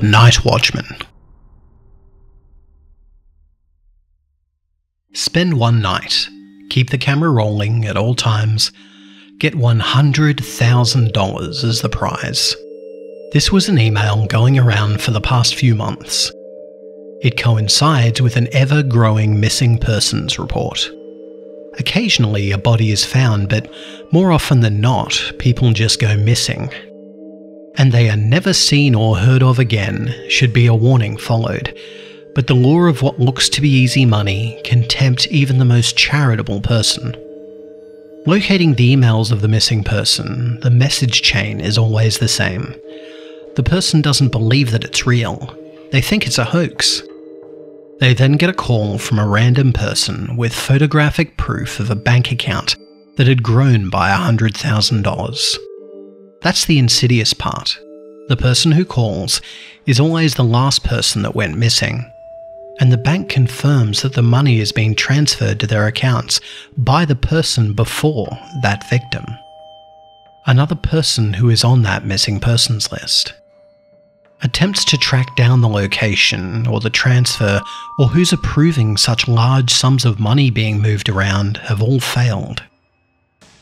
Night Watchman. Spend one night, keep the camera rolling at all times, get $100,000 as the prize. This was an email going around for the past few months. It coincides with an ever-growing missing persons report. Occasionally a body is found, but more often than not, people just go missing. And they are never seen or heard of again, should be a warning followed. But the lure of what looks to be easy money can tempt even the most charitable person. Locating the emails of the missing person, the message chain is always the same. The person doesn't believe that it's real. They think it's a hoax. They then get a call from a random person with photographic proof of a bank account that had grown by $100,000. That's the insidious part. The person who calls is always the last person that went missing, and the bank confirms that the money is being transferred to their accounts by the person before that victim. Another person who is on that missing persons list. Attempts to track down the location or the transfer or who's approving such large sums of money being moved around have all failed.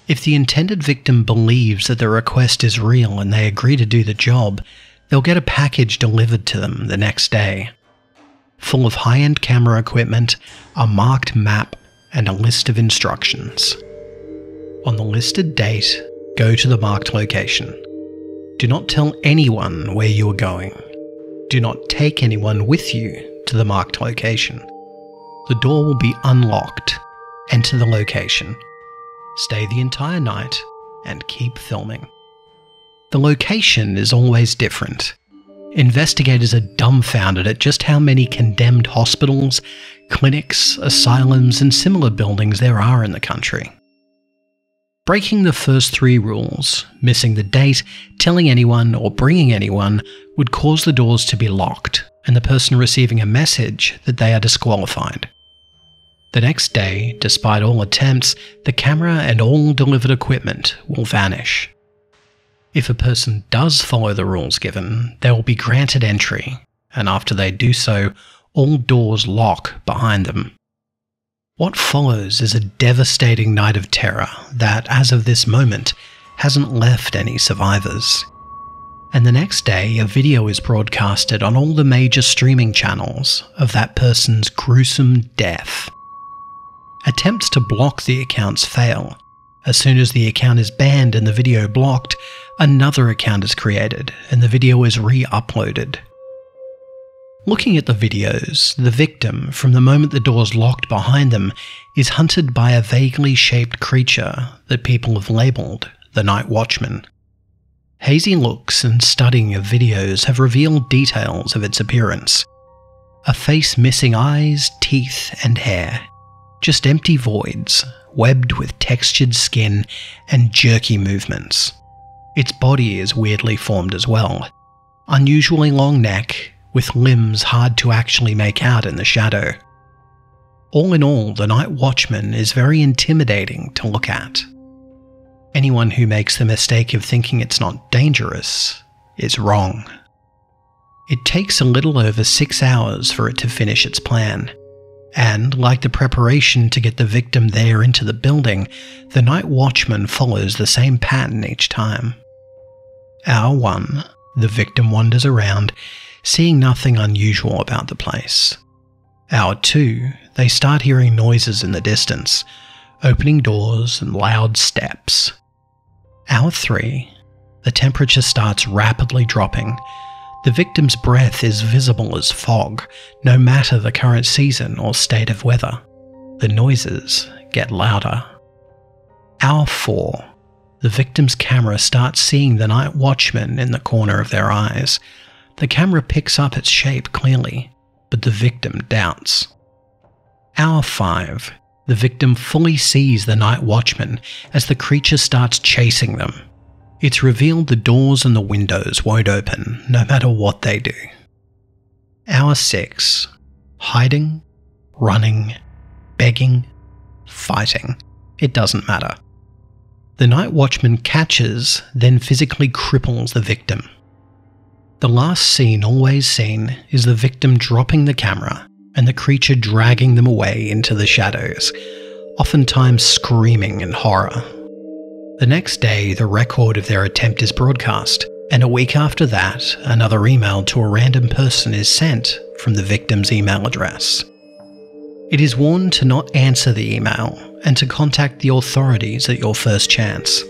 If the intended victim believes that the request is real and they agree to do the job, they'll get a package delivered to them the next day, full of high-end camera equipment, a marked map, and a list of instructions. On the listed date, go to the marked location. Do not tell anyone where you are going. Do not take anyone with you to the marked location. The door will be unlocked. Enter the location. Stay the entire night and keep filming. The location is always different. Investigators are dumbfounded at just how many condemned hospitals, clinics, asylums, and similar buildings there are in the country. Breaking the first 3 rules, missing the date, telling anyone, or bringing anyone, would cause the doors to be locked and the person receiving a message that they are disqualified. The next day, despite all attempts, the camera and all delivered equipment will vanish. If a person does follow the rules given, they will be granted entry, and after they do so, all doors lock behind them. What follows is a devastating night of terror that, as of this moment, hasn't left any survivors. And the next day, a video is broadcasted on all the major streaming channels of that person's gruesome death. Attempts to block the accounts fail. As soon as the account is banned and the video blocked, another account is created and the video is re-uploaded. Looking at the videos, the victim, from the moment the doors locked behind them, is hunted by a vaguely shaped creature that people have labelled the Night Watchman. Hazy looks and studying of videos have revealed details of its appearance. A face missing eyes, teeth, and hair. Just empty voids, webbed with textured skin and jerky movements. Its body is weirdly formed as well. Unusually long neck, with limbs hard to actually make out in the shadow. All in all, the Night Watchman is very intimidating to look at. Anyone who makes the mistake of thinking it's not dangerous is wrong. It takes a little over 6 hours for it to finish its plan, and like the preparation to get the victim there into the building, the Night Watchman follows the same pattern each time. Hour 1, the victim wanders around, seeing nothing unusual about the place. Hour 2, they start hearing noises in the distance, opening doors and loud steps. Hour 3, the temperature starts rapidly dropping. The victim's breath is visible as fog, no matter the current season or state of weather. The noises get louder. Hour 4, the victim's camera starts seeing the Night Watchman in the corner of their eyes. The camera picks up its shape clearly, but the victim doubts. Hour 5, the victim fully sees the Night Watchman as the creature starts chasing them. It's revealed the doors and the windows won't open, no matter what they do. Hour 6, hiding, running, begging, fighting. It doesn't matter. The Night Watchman catches, then physically cripples the victim. The last scene always seen is the victim dropping the camera and the creature dragging them away into the shadows, oftentimes screaming in horror. The next day, the record of their attempt is broadcast, and a week after that, another email to a random person is sent from the victim's email address. It is warned to not answer the email and to contact the authorities at your first chance.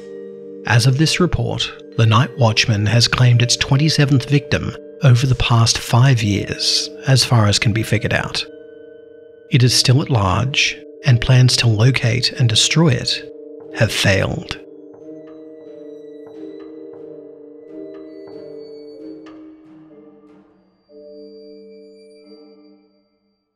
As of this report, the Night Watchman has claimed its 27th victim over the past 5 years, as far as can be figured out. It is still at large, and plans to locate and destroy it have failed.